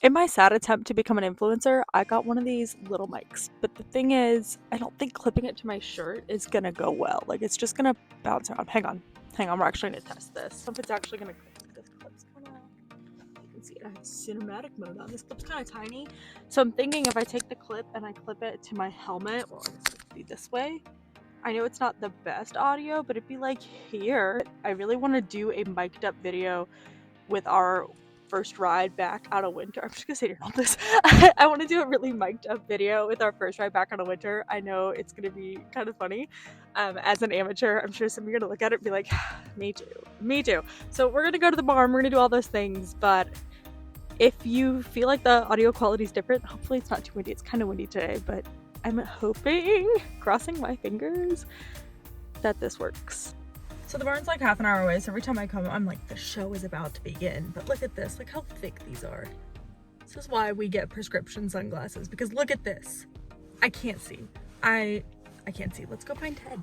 In my sad attempt to become an influencer, I got one of these little mics. But the thing is, I don't think clipping it to my shirt is gonna go well. Like, it's just gonna bounce around. Hang on, we're actually gonna test this. If it's actually gonna clip. This clip's kinda, you can see it has cinematic mode on. This clip's kinda tiny. So I'm thinking if I take the clip and I clip it to my helmet, well, I guess it would be this way. I know it's not the best audio, but it'd be like here. I really wanna do a mic'd up video with our first ride back out of winter. I'm just gonna sit here on this. I want to do a really mic'd up video with our first ride back out of winter. I know it's gonna be kind of funny. As an amateur, I'm sure some of you are gonna look at it and be like, me too. So we're gonna go to the barn, we're gonna do all those things, but if you feel like the audio quality is different, hopefully it's not too windy. It's kind of windy today, but I'm hoping, crossing my fingers, that this works. So the barn's like half an hour away, so every time I come, I'm like, the show is about to begin. But look at this, look how thick these are. This is why we get prescription sunglasses, because look at this. I can't see. I can't see. Let's go find Ted.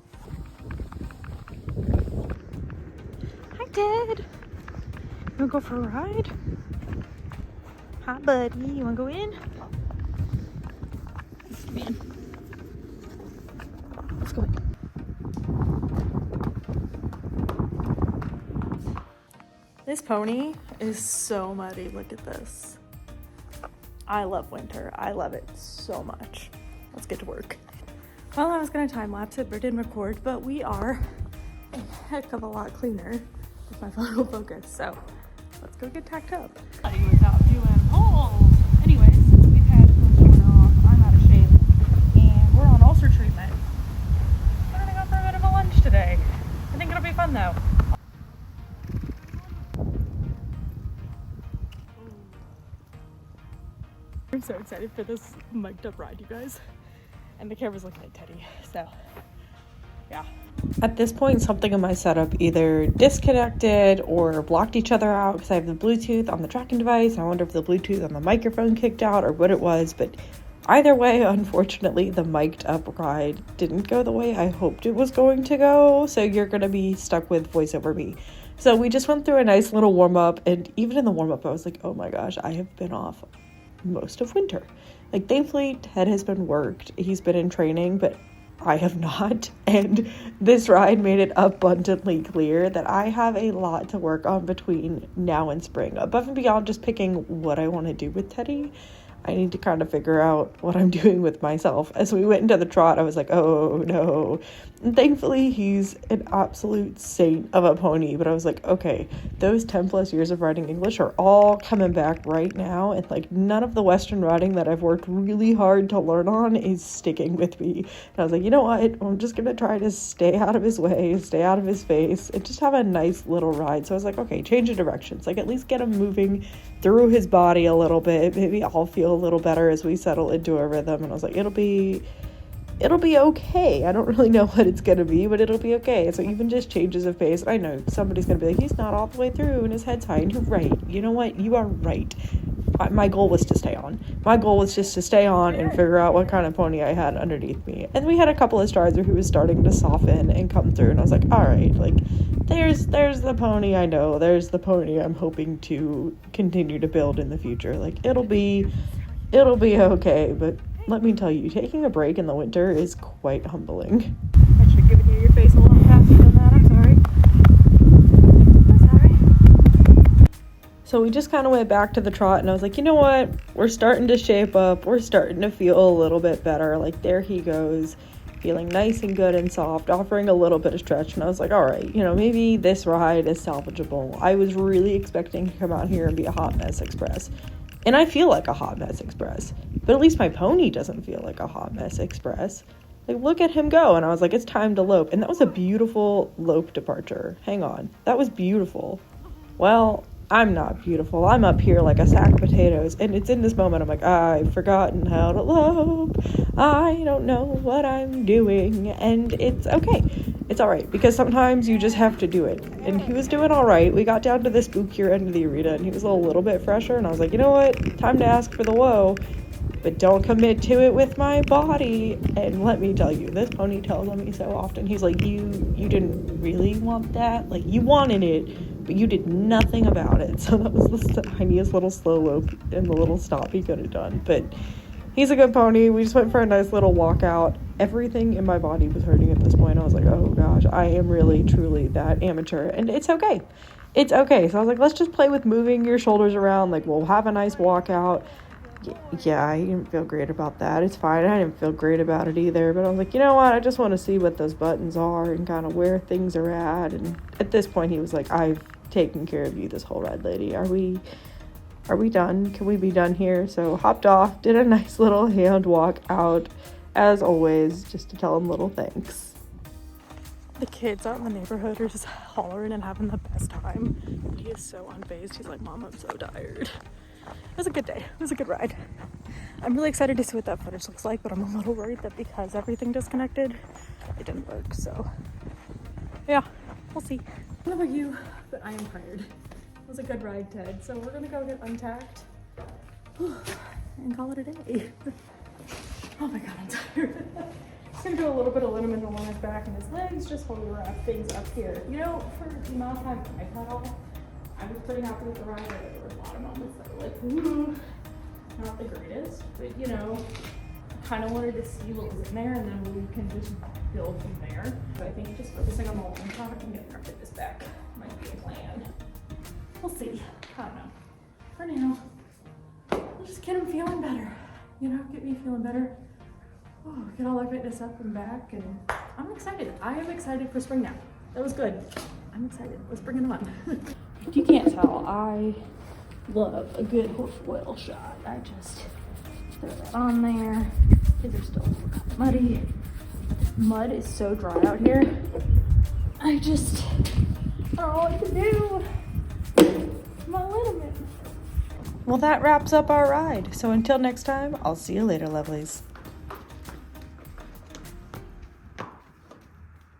Hi, Ted. You wanna go for a ride? Hi, buddy. You wanna go in? Man. Let's go in. This pony is so muddy. Look at this. I love winter. I love it so much. Let's get to work. Well, I was gonna time lapse it, but didn't record, but we are a heck of a lot cleaner if my phone will focus. So let's go get tacked up. I was out doing holes. Anyways, we've had showing off. I'm out of shape and we're on ulcer treatment. We're gonna go for a bit of a lunch today. I think it'll be fun though. I'm so excited for this mic'd up ride, you guys. And the camera's looking at Teddy, so yeah. At this point, something in my setup either disconnected or blocked each other out because I have the Bluetooth on the tracking device. I wonder if the Bluetooth on the microphone kicked out or what it was, but either way, unfortunately, the mic'd up ride didn't go the way I hoped it was going to go, so you're going to be stuck with voice over me. So we just went through a nice little warm-up, and even in the warm-up, I was like, oh my gosh, I have been off most of winter. Like, thankfully, Ted has been worked. He's been in training, but I have not. And this ride made it abundantly clear that I have a lot to work on between now and spring. Above and beyond just picking what I want to do with Teddy, I need to kind of figure out what I'm doing with myself. As we went into the trot, I was like, oh no. And thankfully, he's an absolute saint of a pony. But I was like, okay, those 10 plus years of riding English are all coming back right now. And like none of the Western riding that I've worked really hard to learn on is sticking with me. And I was like, you know what? I'm just going to try to stay out of his way, stay out of his face, and just have a nice little ride. So I was like, okay, change of directions. Like at least get him moving through his body a little bit. Maybe I'll feel a little better as we settle into a rhythm. And I was like, it'll be okay. I don't really know what it's gonna be, but it'll be okay. So even just changes of pace, I know somebody's gonna be like, he's not all the way through and his head's high, and you're right. You know what? You are right. My goal was to stay on. My goal was just to stay on and figure out what kind of pony I had underneath me. And we had a couple of strides where he was starting to soften and come through, and I was like, all right, like there's the pony I know. There's the pony I'm hoping to continue to build in the future. Like it'll be okay, but let me tell you, taking a break in the winter is quite humbling. I should have given you your face a little faster than that. I'm sorry. So we just kind of went back to the trot, and I was like, you know what? We're starting to shape up. We're starting to feel a little bit better. Like there he goes, feeling nice and good and soft, offering a little bit of stretch. And I was like, all right, maybe this ride is salvageable. I was really expecting to come out here and be a hot mess express. And I feel like a hot mess express, but at least my pony doesn't feel like a hot mess express. Like, look at him go. And I was like, it's time to lope. And that was a beautiful lope departure. Hang on. That was beautiful. Well, I'm not beautiful. I'm up here like a sack of potatoes. And it's in this moment I'm like, I've forgotten how to lope. I don't know what I'm doing. And it's okay. It's all right, because sometimes you just have to do it. And he was doing all right. We got down to the spookier end of the arena, and he was a little bit fresher. And I was like, you know what? Time to ask for the whoa. But don't commit to it with my body. And let me tell you, this pony tells on me so often. He's like, you didn't really want that? Like, you wanted it, but you did nothing about it. So that was the tiniest little slow lope and the little stop he could have done. But he's a good pony. We just went for a nice little walkout. Everything in my body was hurting at this point. I was like, oh gosh, I am really, truly that amateur. And it's okay. It's okay. So I was like, let's just play with moving your shoulders around. Like, we'll have a nice walkout. Yeah, I didn't feel great about that. It's fine. I didn't feel great about it either. But I was like, you know what? I just want to see what those buttons are and kind of where things are at. And at this point, he was like, I've taken care of you this whole ride, lady. Are we done? Can we be done here? So hopped off, did a nice little hand walk out, as always, just to tell him little thanks. The kids out in the neighborhood are just hollering and having the best time. And he is so unfazed. He's like, Mom, I'm so tired. It was a good day. It was a good ride. I'm really excited to see what that footage looks like, but I'm a little worried that because everything disconnected, it didn't work. So yeah, we'll see. I don't know about you, but I am tired. It was a good ride, Ted. So we're gonna go get untacked and call it a day. Oh my God, I'm tired. Just gonna do a little bit of liniment along his back and his legs, just while we wrap things up here. You know, for the amount of time I've had off, I was pretty happy with the ride. There were a lot of moments that were like, ooh, not the greatest, but you know, kind of wanted to see what was in there, and then we can just build from there. But I think just focusing on the long top and getting our fitness back might be a plan. We'll see. I don't know. For now, we'll just get him feeling better. You know, get me feeling better. Oh, get all our fitness up and back, and I'm excited. I am excited for spring now. That was good. I'm excited. Let's bring it on. If you can't tell, I love a good hoof oil shot. I just throw that on there. These are still a little kind of muddy. Mud is so dry out here. I don't know what to do. My liniment. Well, that wraps up our ride. So until next time, I'll see you later, lovelies.